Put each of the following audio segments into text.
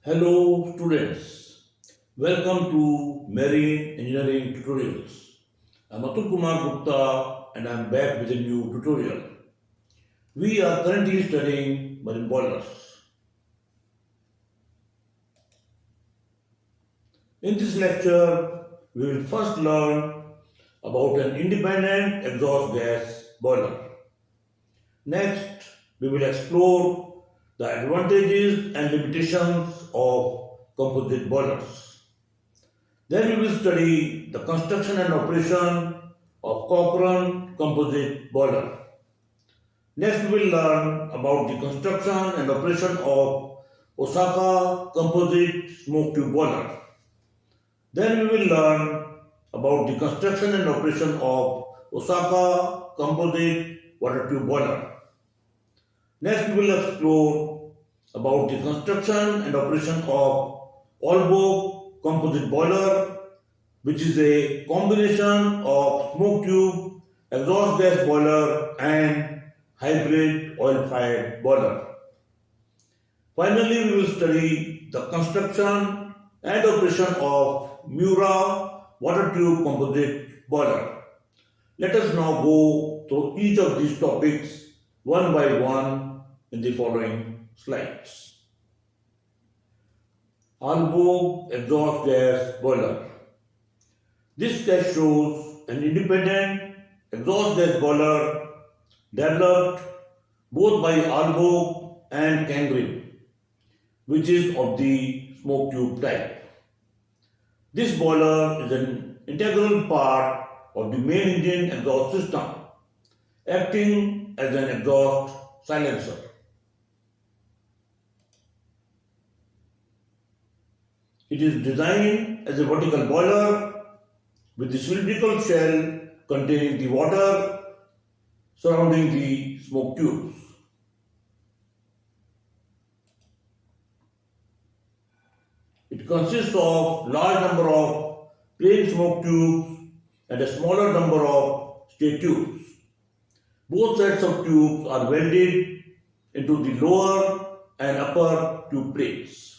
Hello students, welcome to Marine Engineering Tutorials. I'm Atul Kumar Gupta and I'm back with a new tutorial. We are currently studying marine boilers. In this lecture, we will first learn about an independent exhaust gas boiler. Next, we will explore the advantages and limitations of composite boilers. Then we will study the construction and operation of Cochran composite boiler. Next we will learn about the construction and operation of Osaka composite smoke tube boiler. Then we will learn about the construction and operation of Osaka composite water tube boiler. Next we will explore about the construction and operation of Aalborg composite boiler, which is a combination of smoke tube, exhaust gas boiler and hybrid oil-fired boiler. Finally, we will study the construction and operation of Miura water tube composite boiler. Let us now go through each of these topics one by one in the following slides. Aalborg exhaust gas boiler. This sketch shows an independent exhaust gas boiler developed both by Aalborg and Cochran, which is of the smoke tube type. This boiler is an integral part of the main engine exhaust system, acting as an exhaust silencer. It is designed as a vertical boiler with the cylindrical shell containing the water surrounding the smoke tubes. It consists of large number of plain smoke tubes and a smaller number of state tubes. Both sets of tubes are welded into the lower and upper tube plates.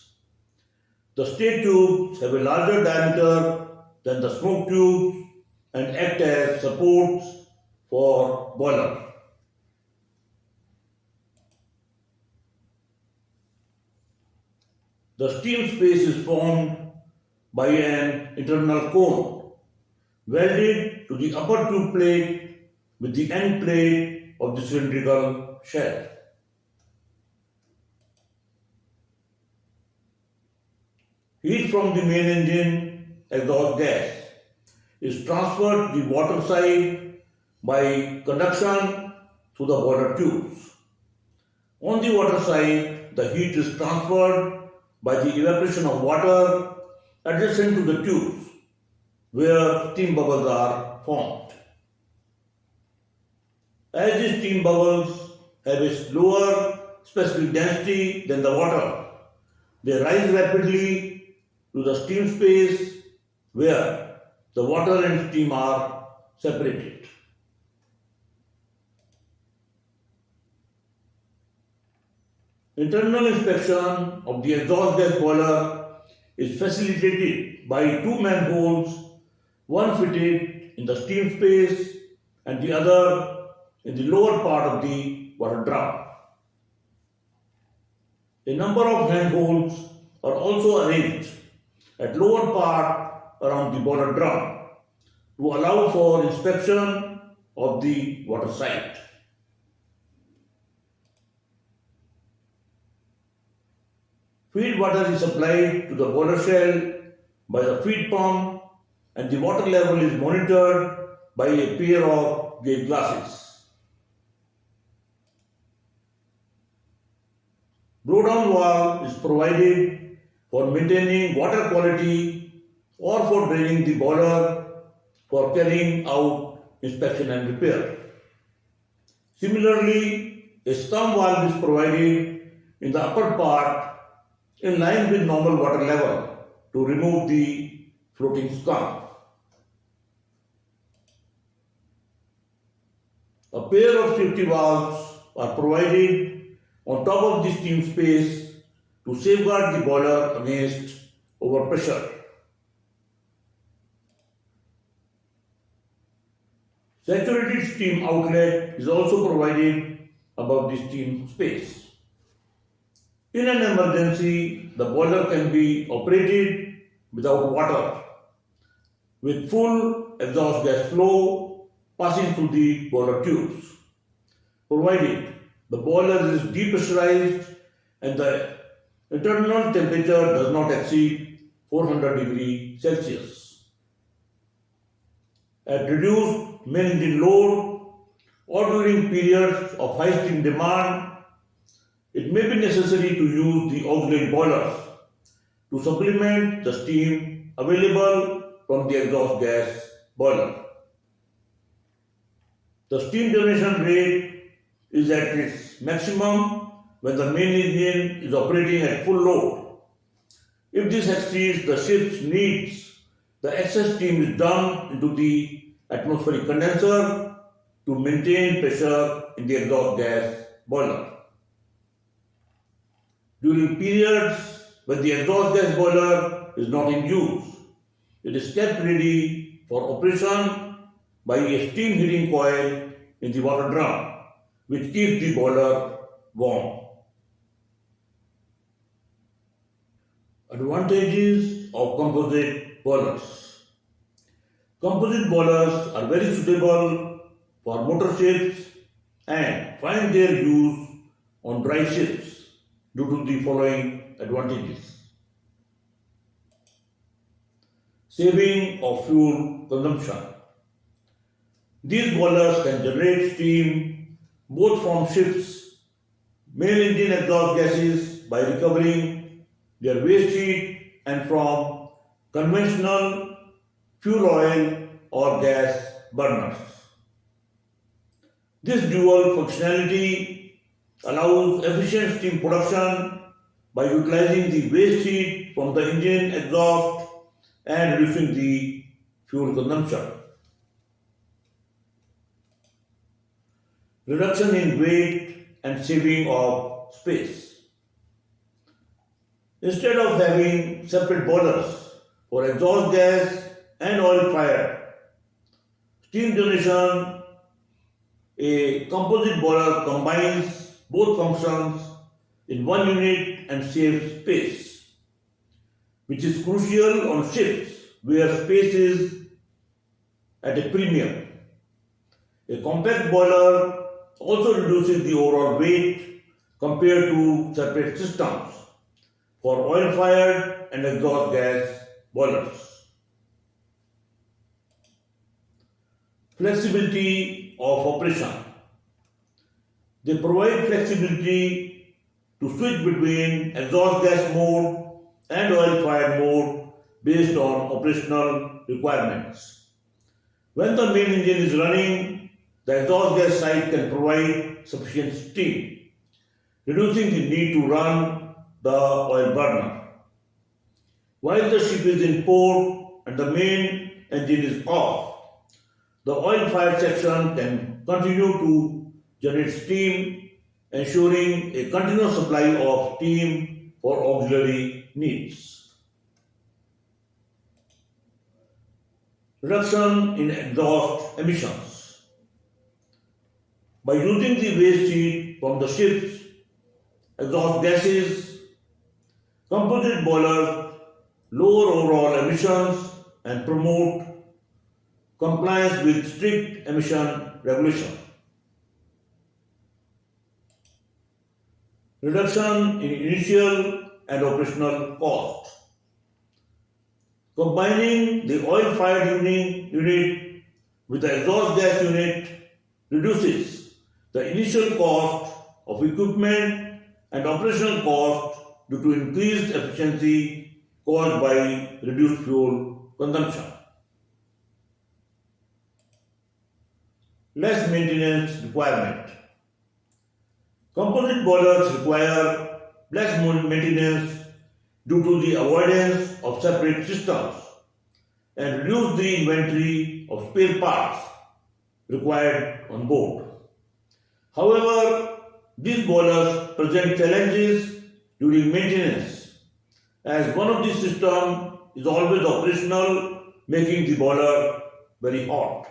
The state tubes have a larger diameter than the smoke tubes and act as supports for boiler. The steam space is formed by an internal cone welded to the upper tube plate with the end plate of the cylindrical shell. Heat from the main engine exhaust gas is transferred to the water side by conduction through the boiler tubes. On the water side, the heat is transferred by the evaporation of water adjacent to the tubes where steam bubbles are formed. As the steam bubbles have a lower specific density than the water, they rise rapidly to the steam space where the water and steam are separated. Internal inspection of the exhaust gas boiler is facilitated by two manholes, one fitted in the steam space and the other in the lower part of the water drum. A number of handholds are also arranged at lower part around the boiler drum to allow for inspection of the water site. Feed water is supplied to the boiler shell by the feed pump and the water level is monitored by a pair of gauge glasses. Blowdown valve is provided for maintaining water quality or for draining the boiler for carrying out inspection and repair. Similarly, a scum valve is provided in the upper part in line with normal water level to remove the floating scum. A pair of safety valves are provided on top of the steam space to safeguard the boiler against overpressure. Saturated steam outlet is also provided above the steam space. In an emergency, the boiler can be operated without water, with full exhaust gas flow passing through the boiler tubes, provided the boiler is depressurized and the internal temperature does not exceed 400 degrees Celsius. At reduced main engine load or during periods of high steam demand, it may be necessary to use the auxiliary boilers to supplement the steam available from the exhaust gas boiler. The steam generation rate is at its maximum when the main engine is operating at full load. If this exceeds the ship's needs, the excess steam is dumped into the atmospheric condenser to maintain pressure in the exhaust gas boiler. During periods when the exhaust gas boiler is not in use, it is kept ready for operation by a steam heating coil in the water drum, which keeps the boiler warm. Advantages of composite boilers. Composite boilers are very suitable for motor ships and find their use on dry ships due to the following advantages. Saving of fuel consumption. These boilers can generate steam both from ships' main engine exhaust gases by recovering their waste heat and from conventional fuel oil or gas burners. This dual functionality allows efficient steam production by utilizing the waste heat from the engine exhaust and reducing the fuel consumption. Reduction in weight and saving of space. Instead of having separate boilers for exhaust gas and oil fire steam generation, a composite boiler combines both functions in one unit and saves space, which is crucial on ships where space is at a premium. A compact boiler also reduces the overall weight compared to separate systems for oil-fired and exhaust gas boilers. Flexibility of operation. They provide flexibility to switch between exhaust gas mode and oil-fired mode based on operational requirements. When the main engine is running, the exhaust gas side can provide sufficient steam, reducing the need to run the oil burner. While the ship is in port and the main engine is off, the oil-fired section can continue to generate steam, ensuring a continuous supply of steam for auxiliary needs. Reduction in exhaust emissions. By using the waste heat from the ship's exhaust gases, composite boilers lower overall emissions and promote compliance with strict emission regulation. Reduction in initial and operational cost. Combining the oil-fired unit with the exhaust gas unit reduces the initial cost of equipment and operational cost due to increased efficiency caused by reduced fuel consumption. Less maintenance requirement. Composite boilers require less maintenance due to the avoidance of separate systems and reduce the inventory of spare parts required on board. However, these boilers present challenges during maintenance, as one of the system is always operational, making the boiler very hot.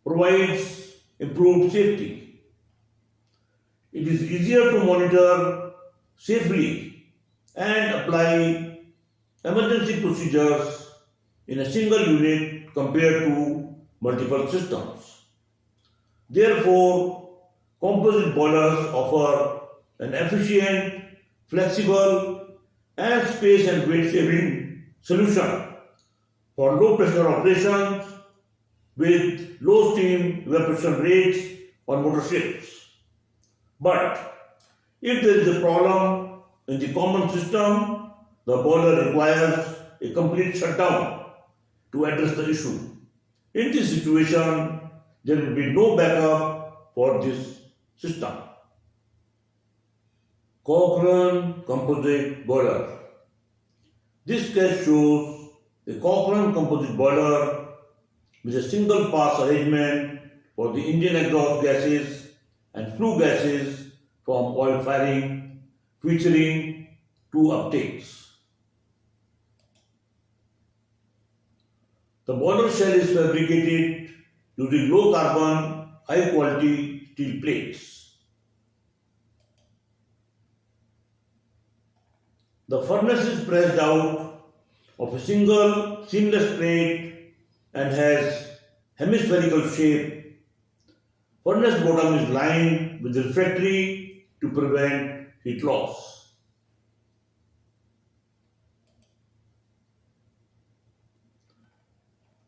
Provides improved safety. It is easier to monitor safely and apply emergency procedures in a single unit compared to multiple systems. Therefore, composite boilers offer an efficient, flexible, and space and weight saving solution for low pressure operations with low steam evaporation rates on motor ships. But if there is a problem in the common system, the boiler requires a complete shutdown to address the issue. In this situation, there will be no backup for this system. Cochran composite boiler. This sketch shows a Cochran composite boiler with a single pass arrangement for the engine exhaust gases and flue gases from oil firing, featuring two uptakes. The boiler shell is fabricated using low carbon, high quality steel plates. The furnace is pressed out of a single seamless plate and has hemispherical shape. Furnace bottom is lined with refractory to prevent heat loss.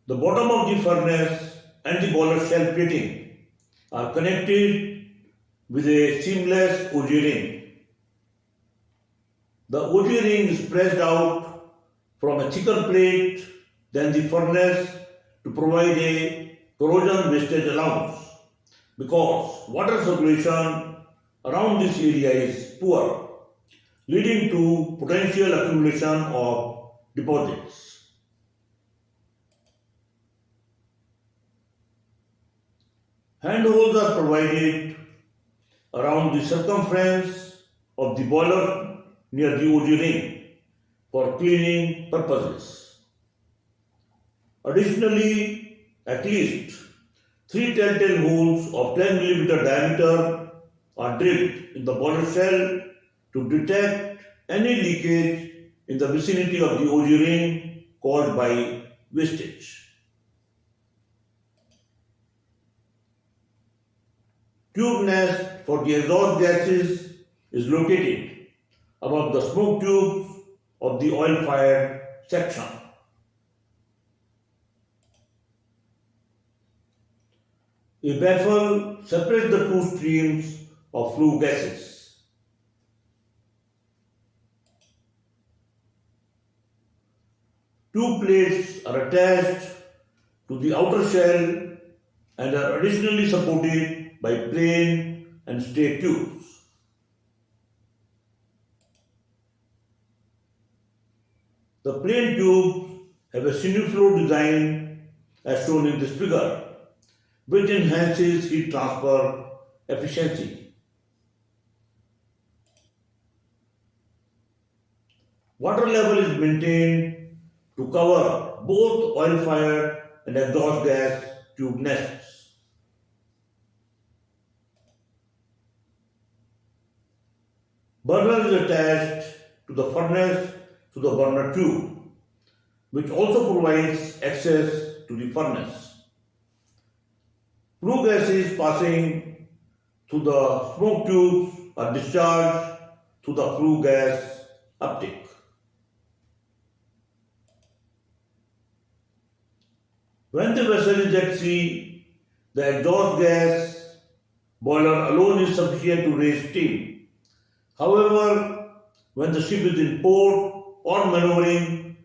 The bottom of the furnace and the boiler shell plating are connected with a seamless OG ring. The OG ring is pressed out from a thicker plate than the furnace to provide a corrosion wastage allowance because water circulation around this area is poor, leading to potential accumulation of deposits. Handholds are provided around the circumference of the boiler near the OG ring for cleaning purposes. Additionally, at least 3 telltale holes of 10 mm diameter are drilled in the boiler shell to detect any leakage in the vicinity of the OG ring caused by wastage. Tube nest for the exhaust gases is located above the smoke tubes of the oil-fired section. A baffle separates the two streams of flue gases. Two plates are attached to the outer shell and are additionally supported by plain and straight tubes. The plain tubes have a single flow design as shown in this figure, which enhances heat transfer efficiency. Water level is maintained to cover both oil-fired and exhaust gas tube nests. Burner is attached to the furnace through the burner tube, which also provides access to the furnace. Flue gases passing through the smoke tubes are discharged through the flue gas uptake. When the vessel is at sea, the exhaust gas boiler alone is sufficient to raise steam. However, when the ship is in port or maneuvering,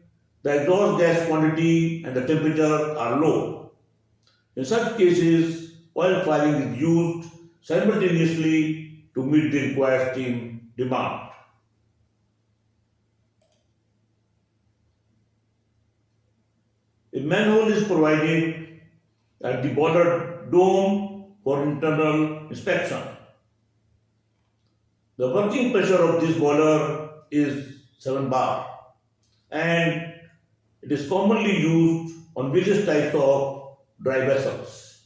the exhaust gas quantity and the temperature are low. In such cases, oil firing is used simultaneously to meet the required steam demand. A manhole is provided at the boiler dome for internal inspection. The working pressure of this boiler is 7 bar and it is commonly used on various types of dry vessels.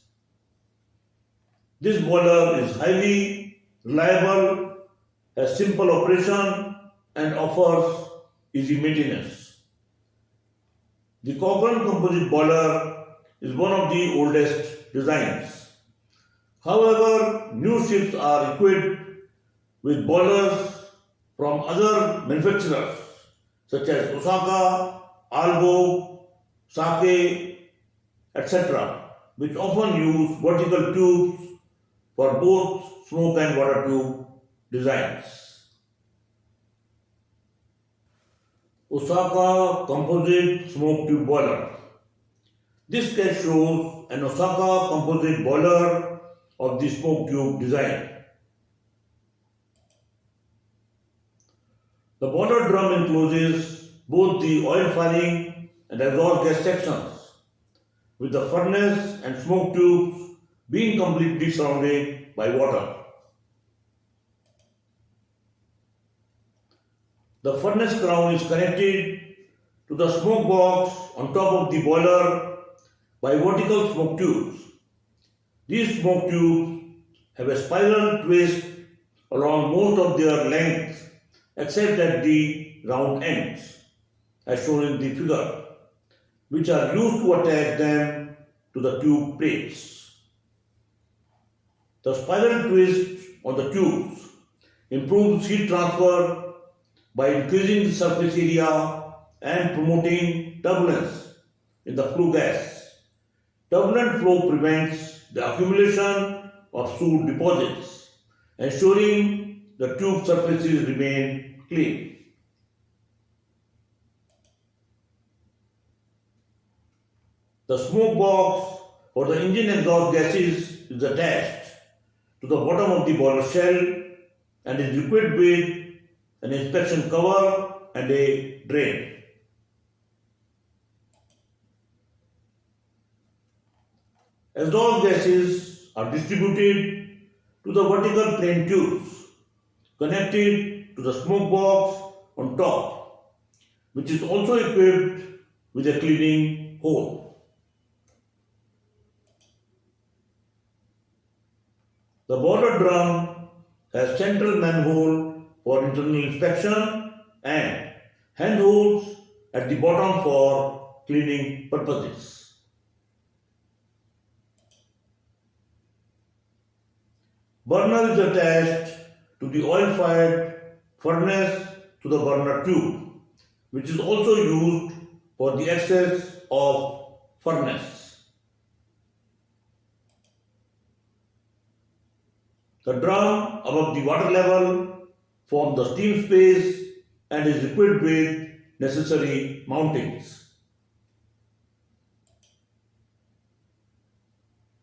This boiler is highly reliable, has simple operation and offers easy maintenance. The Cochran composite boiler is one of the oldest designs. However, new ships are equipped with boilers from other manufacturers such as Osaka, Aalborg, Sake, etc., which often use vertical tubes for both smoke and water tube designs. Osaka Composite Smoke Tube Boiler. This sketch shows an Osaka composite boiler of the smoke tube design. The boiler drum encloses both the oil firing and exhaust gas sections, with the furnace and smoke tubes being completely surrounded by water. The furnace crown is connected to the smoke box on top of the boiler by vertical smoke tubes. These smoke tubes have a spiral twist along most of their length except at the round ends, as shown in the figure, which are used to attach them to the tube plates. The spiral twist on the tubes improves heat transfer by increasing the surface area and promoting turbulence in the flue gas. Turbulent flow prevents the accumulation of soot deposits, ensuring the tube surfaces remain clean. The smoke box for the engine exhaust gases is attached to the bottom of the boiler shell and is equipped with an inspection cover and a drain. Exhaust gases are distributed to the vertical plane tubes connected to the smoke box on top, which is also equipped with a cleaning hole. The boiler drum has central manhole for internal inspection and handholds at the bottom for cleaning purposes. Burner is attached to the oil-fired furnace to the burner tube, which is also used for the access of furnace. The drum above the water level forms the steam space and is equipped with necessary mountings.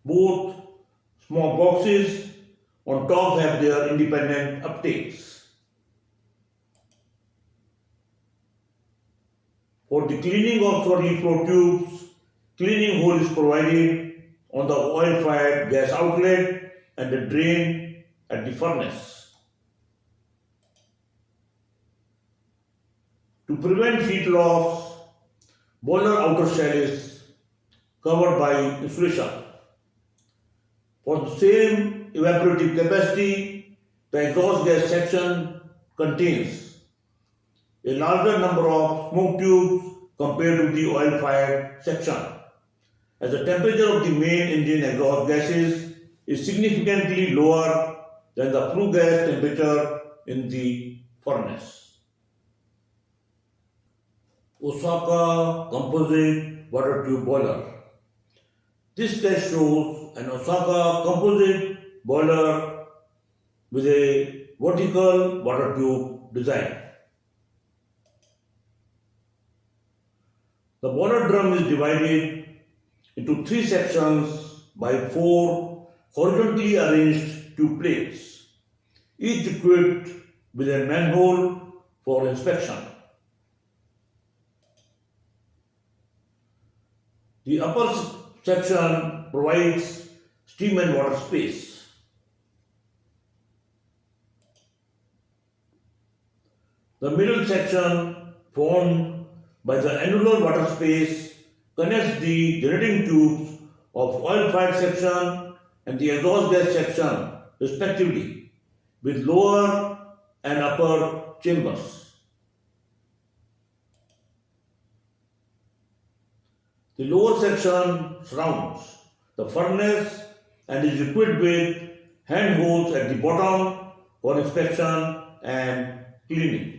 Both smoke boxes on top have their independent uptakes. For the cleaning of swirly flow tubes, cleaning hole is provided on the oil-fired gas outlet and a drain at the furnace. To prevent heat loss, boiler outer shell is covered by insulation. For the same evaporative capacity, the exhaust gas section contains a larger number of smoke tubes compared to the oil-fired section, as the temperature of the main engine exhaust gases is significantly lower than the flue gas temperature in the furnace. Osaka Composite Water Tube Boiler. This sketch shows an Osaka composite boiler with a vertical water tube design. The boiler drum is divided into three sections by four horizontally arranged tube plates, each equipped with a manhole for inspection. The upper section provides steam and water space. The middle section, formed by the annular water space, connects the generating tubes of oil-fired section and the exhaust gas section, respectively, with lower and upper chambers. The lower section surrounds the furnace and is equipped with handholds at the bottom for inspection and cleaning.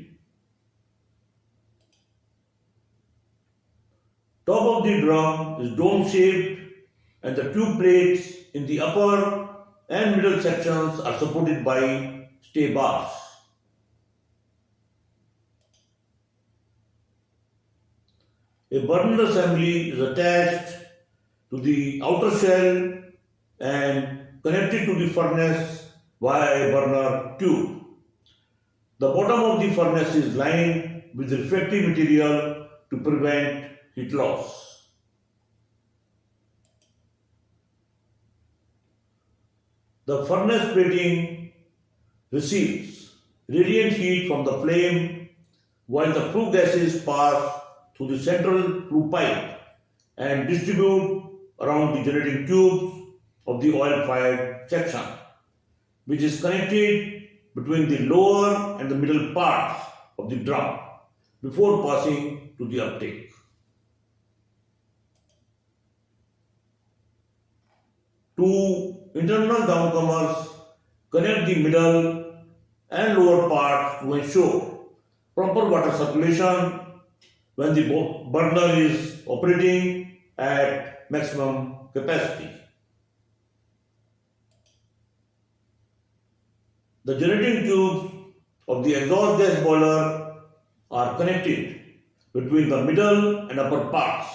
Top of the drum is dome shaped and the tube plates in the upper and middle sections are supported by stay bars. A burner assembly is attached to the outer shell and connected to the furnace via a burner tube. The bottom of the furnace is lined with reflective material to prevent heat loss. The furnace plating receives radiant heat from the flame while the flue gases pass through the central flue pipe and distribute around the generating tubes of the oil-fired section, which is connected between the lower and the middle parts of the drum before passing to the uptake. Two internal downcomers connect the middle and lower parts to ensure proper water circulation when the burner is operating at maximum capacity. The generating tubes of the exhaust gas boiler are connected between the middle and upper parts,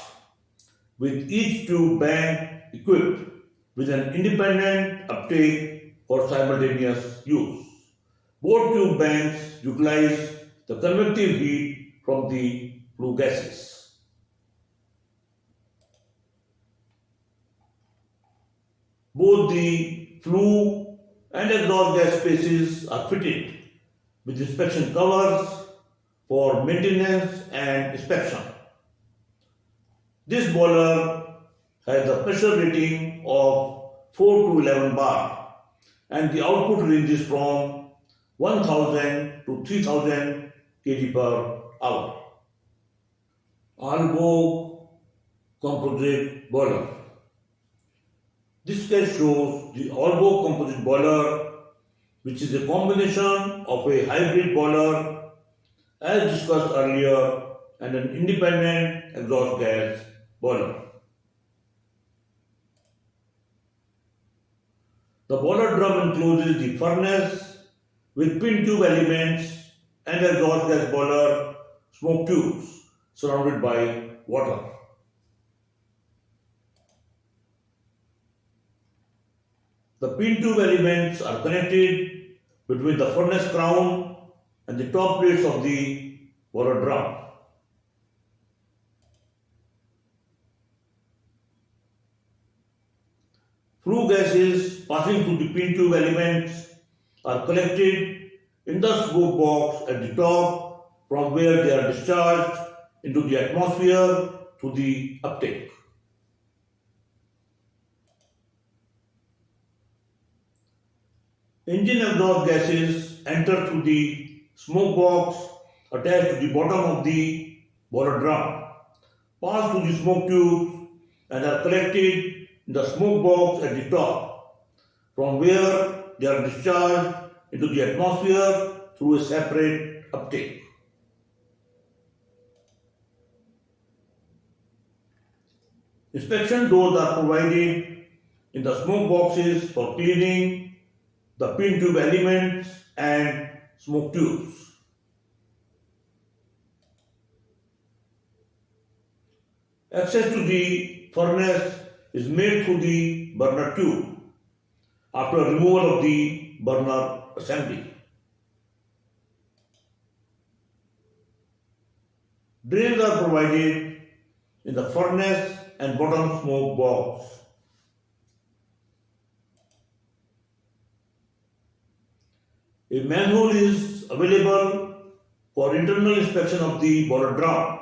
with each tube bank equipped with an independent uptake for simultaneous use. Both tube banks utilize the convective heat from the flue gases. Both the flue and exhaust gas spaces are fitted with inspection covers for maintenance and inspection. This boiler has a pressure rating of 4 to 11 bar and the output ranges from 1000 to 3000 kg per hour. Aalborg composite boiler. This sketch shows the Aalborg composite boiler, which is a combination of a hybrid boiler as discussed earlier and an independent exhaust gas boiler. The boiler drum encloses the furnace with pin tube elements and exhaust gas boiler smoke tubes surrounded by water. The pin tube elements are connected between the furnace crown and the top plates of the boiler drum. Flue gases passing through the pin tube elements are collected in the smoke box at the top from where they are discharged into the atmosphere through the uptake. Engine exhaust gases enter through the smoke box attached to the bottom of the boiler drum, pass through the smoke tubes and are collected in the smoke box at the top, from where they are discharged into the atmosphere through a separate uptake. Inspection doors are provided in the smoke boxes for cleaning the pin tube elements and smoke tubes. Access to the furnace is made through the burner tube after removal of the burner assembly. Drains are provided in the furnace and bottom smoke box. A manhole is available for internal inspection of the boiler drum,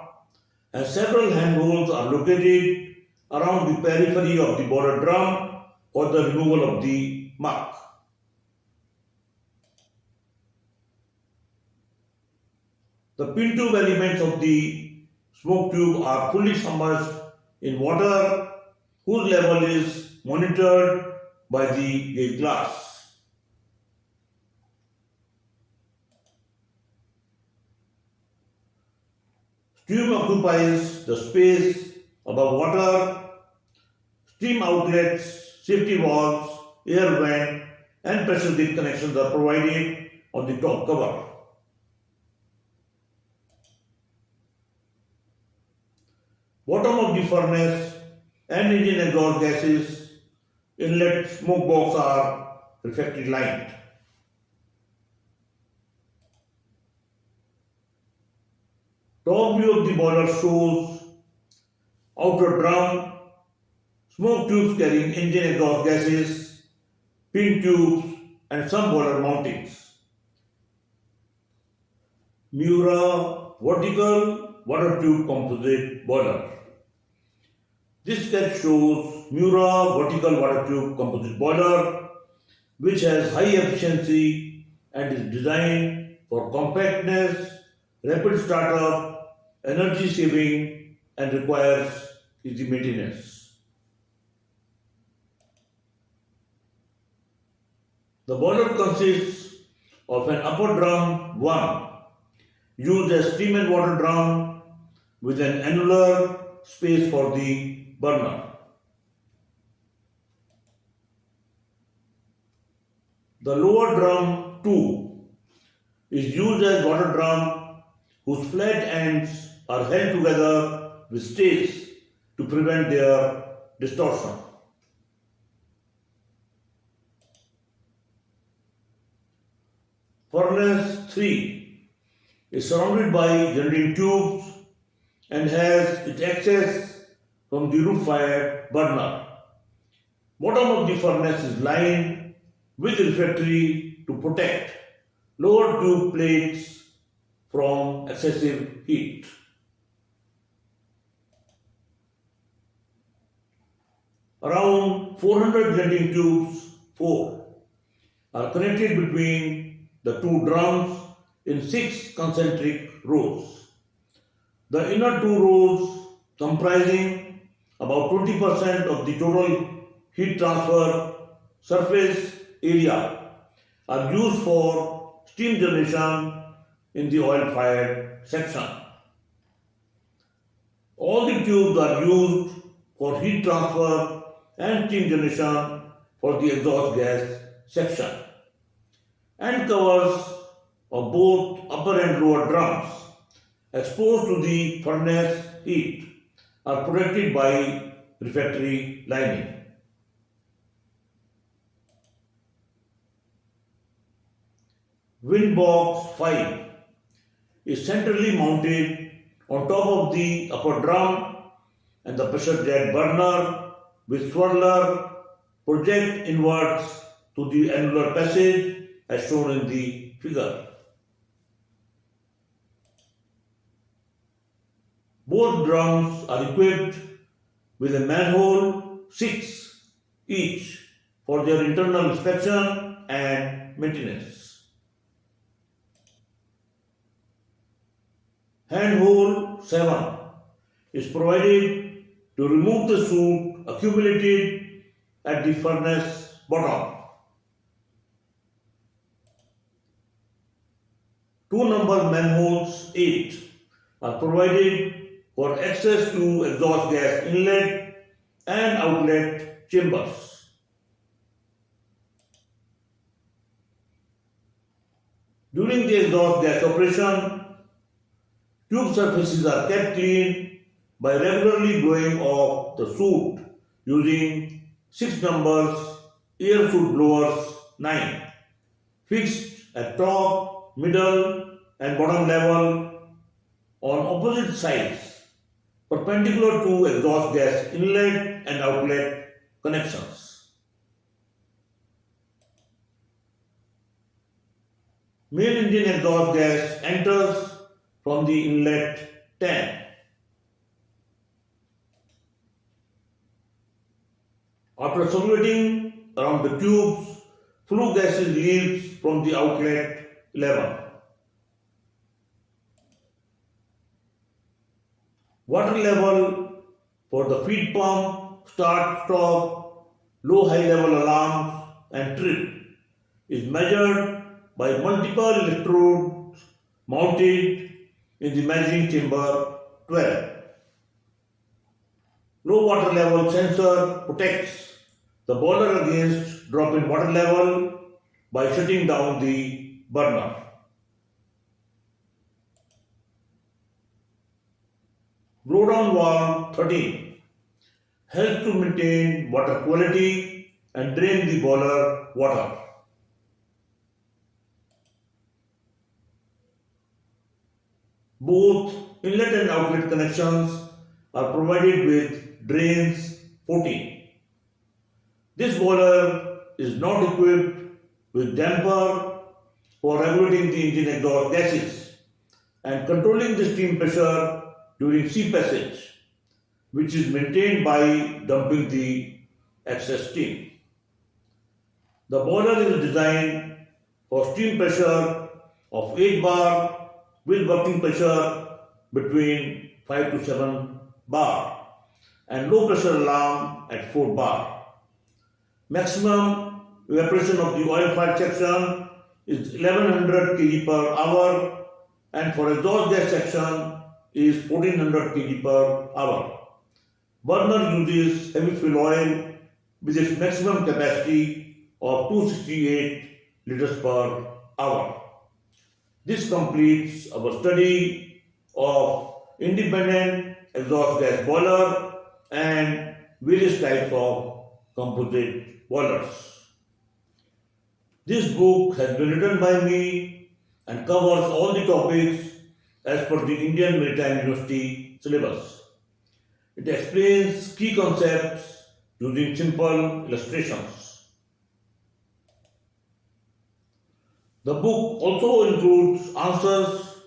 and several handholds are located around the periphery of the boiler drum for the removal of the muck. The pin tube elements of the smoke tube are fully submerged in water whose level is monitored by the gauge glass. Steam occupies the space above water. Steam outlets, safety valves, air vent, and pressure gauge connections are provided on the top cover. Bottom of the furnace and engine exhaust gases inlet smoke box are refractory lined. Top view of the boiler shows outer drum, smoke tubes carrying engine exhaust gases, pin tubes, and some boiler mountings. Miura vertical water tube composite boiler. This sketch shows Miura vertical water tube composite boiler, which has high efficiency and is designed for compactness, rapid startup, energy saving, and requires easy maintenance. The boiler consists of an upper drum 1, used as steam and water drum with an annular space for the burner. The lower drum 2 is used as water drum whose flat ends are held together with stays to prevent their distortion. Furnace 3 is surrounded by generating tubes and has its access from the roof fired burner. Bottom of the furnace is lined with refractory to protect lower tube plates from excessive heat. Around 400 generating tubes, 4, are connected between the two drums in 6 concentric rows. The inner 2 rows, comprising about 20% of the total heat transfer surface area, are used for steam generation in the oil-fired section. All the tubes are used for heat transfer and steam generation for the exhaust gas section, and covers of both upper and lower drums exposed to the furnace heat are protected by refractory lining. Wind box 5 is centrally mounted on top of the upper drum, and the pressure jet burner with swirler project inwards to the annular passage as shown in the figure. Both drums are equipped with a manhole 6 each for their internal inspection and maintenance. Handhole 7 is provided to remove the soot accumulated at the furnace bottom. 2 number manholes 8 are provided for access to exhaust gas inlet and outlet chambers. During the exhaust gas operation, tube surfaces are kept clean by regularly blowing off the soot using 6 numbers air soot blowers 9, fixed at top, middle and bottom level on opposite sides, perpendicular to exhaust gas inlet and outlet connections. Main engine exhaust gas enters from the inlet tank. After circulating around the tubes, flue gases leaves from the outlet lever. Water level for the feed pump, start, stop, low high level alarms and trip is measured by multiple electrodes mounted in the measuring chamber 12. Low water level sensor protects the boiler against drop in water level by shutting down the burner. Blowdown valve 13 helps to maintain water quality and drain the boiler water. Both inlet and outlet connections are provided with drains 14. This boiler is not equipped with damper for regulating the engine exhaust gases and controlling the steam pressure during sea passage, which is maintained by dumping the excess steam. The boiler is designed for steam pressure of 8 bar with working pressure between 5 to 7 bar and low pressure alarm at 4 bar. Maximum evaporation of the oil fired section is 1100 kg per hour and for exhaust gas section is 1400 kg per hour. Burner uses heavy fuel oil with its maximum capacity of 268 liters per hour. This completes our study of independent exhaust gas boiler and various types of composite boilers. This book has been written by me and covers all the topics as per the Indian Maritime University syllabus. It explains key concepts using simple illustrations. The book also includes answers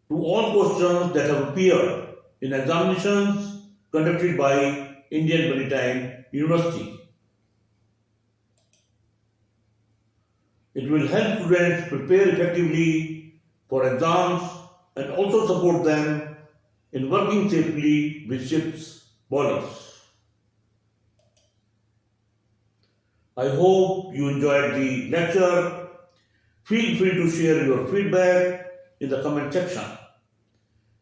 to all questions that have appeared in examinations conducted by Indian Maritime University. It will help students prepare effectively for exams and also support them in working safely with ships' boilers. I hope you enjoyed the lecture. Feel free to share your feedback in the comment section.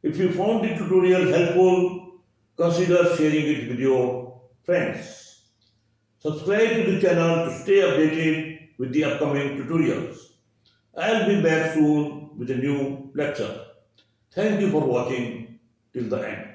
If you found the tutorial helpful, consider sharing it with your friends. Subscribe to the channel to stay updated with the upcoming tutorials. I'll be back soon with a new lecture. Thank you for watching till the end.